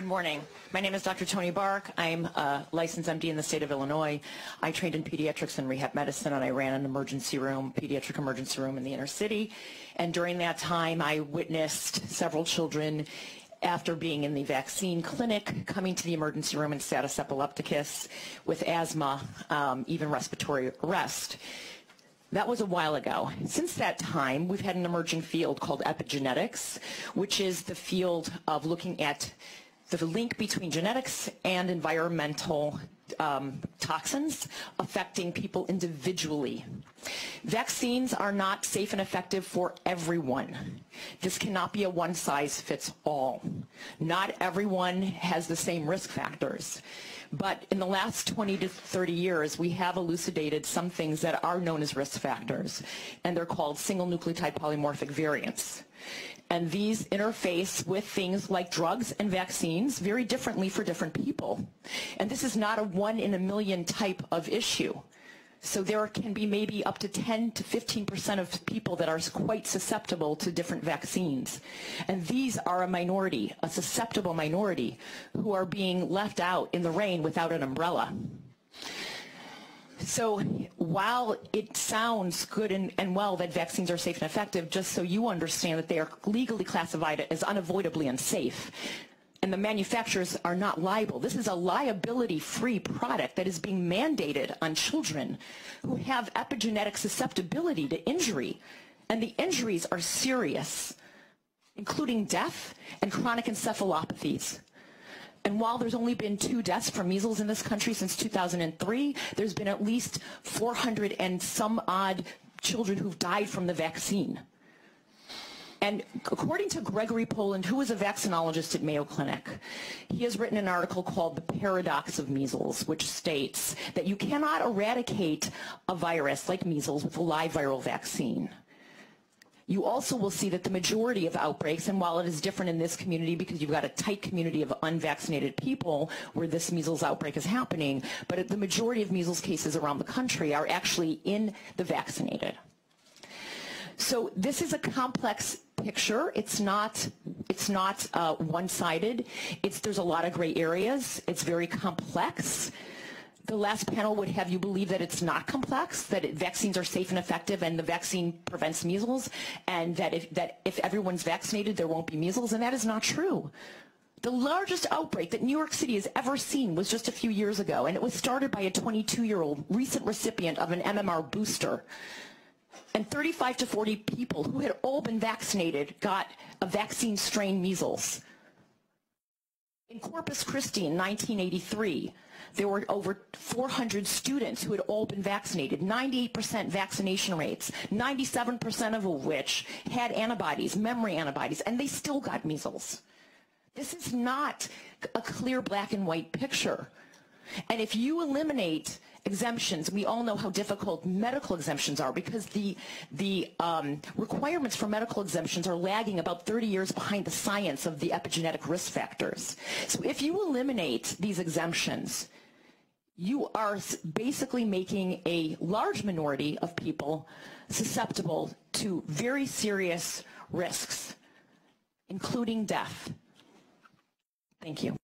Good morning. My name is Dr. Tony Bark. I'm a licensed MD in the state of Illinois. I trained in pediatrics and rehab medicine, and I ran an emergency room, pediatric emergency room in the inner city. And during that time, I witnessed several children, after being in the vaccine clinic, coming to the emergency room in status epilepticus with asthma, even respiratory arrest. That was a while ago. Since that time, we've had an emerging field called epigenetics, which is the field of looking at the link between genetics and environmental toxins affecting people individually. Vaccines are not safe and effective for everyone. This cannot be a one-size-fits-all. Not everyone has the same risk factors. But in the last 20 to 30 years, we have elucidated some things that are known as risk factors, and they're called single nucleotide polymorphic variants. And these interface with things like drugs and vaccines very differently for different people. And this is not a 1 in a million type of issue. So there can be maybe up to 10 to 15% of people that are quite susceptible to different vaccines. And these are a minority, a susceptible minority, who are being left out in the rain without an umbrella. So while it sounds good and well that vaccines are safe and effective, just so you understand that they are legally classified as unavoidably unsafe, and the manufacturers are not liable. This is a liability-free product that is being mandated on children who have epigenetic susceptibility to injury, and the injuries are serious, including death and chronic encephalopathies. And while there's only been 2 deaths from measles in this country since 2003, there's been at least 400 and some odd children who've died from the vaccine. And according to Gregory Poland, who is a vaccinologist at Mayo Clinic, he has written an article called The Paradox of Measles, which states that you cannot eradicate a virus like measles with a live viral vaccine. You also will see that the majority of outbreaks, and while it is different in this community because you've got a tight community of unvaccinated people where this measles outbreak is happening, but the majority of measles cases around the country are actually in the vaccinated. So this is a complex picture. It's not one-sided. There's a lot of gray areas. It's very complex. The last panel would have you believe that it's not complex, that vaccines are safe and effective and the vaccine prevents measles, and that if everyone's vaccinated there won't be measles, and that is not true. The largest outbreak that New York City has ever seen was just a few years ago, and it was started by a 22-year-old recent recipient of an MMR booster. And 35 to 40 people who had all been vaccinated got a vaccine strain measles. In Corpus Christi in 1983, there were over 400 students who had all been vaccinated, 98% vaccination rates, 97% of which had antibodies, memory antibodies, and they still got measles. This is not a clear black and white picture. And if you eliminate exemptions, we all know how difficult medical exemptions are because the requirements for medical exemptions are lagging about 30 years behind the science of the epigenetic risk factors. So if you eliminate these exemptions, you are basically making a large minority of people susceptible to very serious risks, including death. Thank you.